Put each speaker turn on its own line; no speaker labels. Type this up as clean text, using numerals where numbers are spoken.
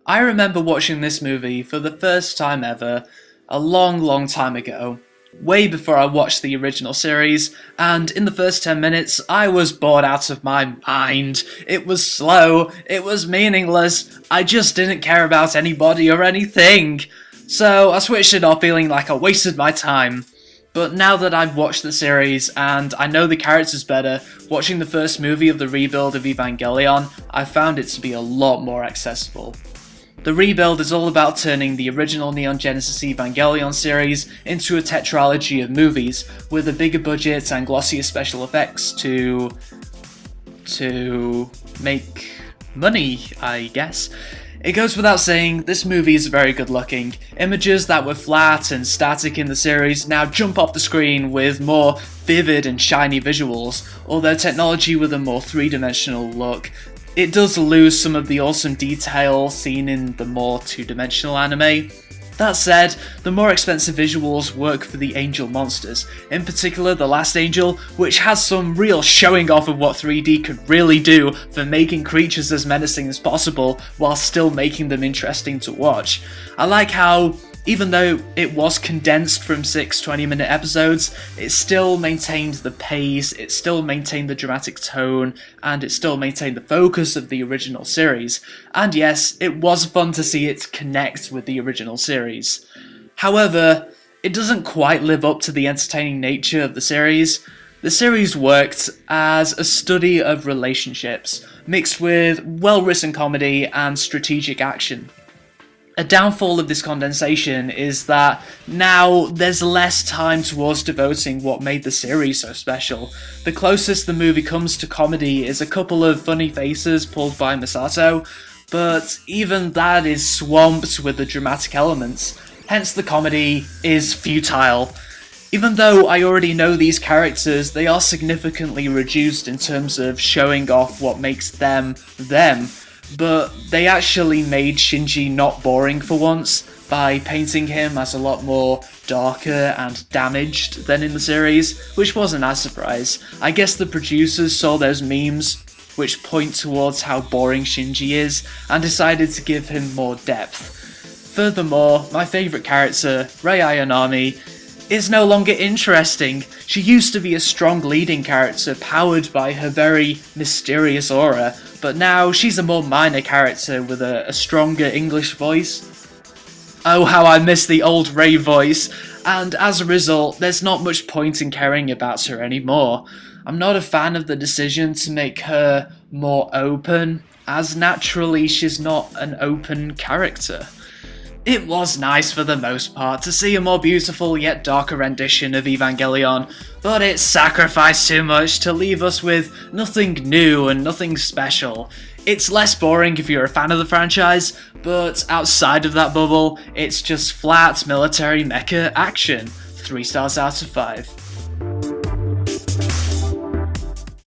I remember watching this movie for the first time ever a long time ago, way before I watched the original series, and in the first 10 minutes I was bored out of my mind. It was slow, it was meaningless, I just didn't care about anybody or anything. So I switched it off feeling like I wasted my time. But now that I've watched the series and I know the characters better, watching the first movie of the rebuild of Evangelion, I found it to be a lot more accessible. The rebuild is all about turning the original Neon Genesis Evangelion series into a tetralogy of movies, with a bigger budget and glossier special effects to make money, I guess. It goes without saying, this movie is very good looking. Images that were flat and static in the series now jump off the screen with more vivid and shiny visuals, although technology with a more three-dimensional look. It does lose some of the awesome detail seen in the more two-dimensional anime. That said, the more expensive visuals work for the angel monsters, in particular the last angel, which has some real showing off of what 3D could really do for making creatures as menacing as possible while still making them interesting to watch. I like how, even though it was condensed from 6 20-minute episodes, it still maintained the pace, it still maintained the dramatic tone, and it still maintained the focus of the original series. And yes, it was fun to see it connect with the original series. However, it doesn't quite live up to the entertaining nature of the series. The series worked as a study of relationships, mixed with well-written comedy and strategic action. A downfall of this condensation is that now there's less time towards devoting what made the series so special. The closest the movie comes to comedy is a couple of funny faces pulled by Masato, but even that is swamped with the dramatic elements, hence the comedy is futile. Even though I already know these characters, they are significantly reduced in terms of showing off what makes them them. But they actually made Shinji not boring for once by painting him as a lot more darker and damaged than in the series, which wasn't a surprise. I guess the producers saw those memes which point towards how boring Shinji is and decided to give him more depth. Furthermore, my favourite character, Rei Ayanami, is no longer interesting. She used to be a strong leading character powered by her very mysterious aura, but now she's a more minor character with a stronger English voice. Oh, how I miss the old Rei voice, and as a result, there's not much point in caring about her anymore. I'm not a fan of the decision to make her more open, as naturally she's not an open character. It was nice for the most part to see a more beautiful yet darker rendition of Evangelion, but it sacrificed too much to leave us with nothing new and nothing special. It's less boring if you're a fan of the franchise, but outside of that bubble, it's just flat military mecha action. 3 stars out of 5.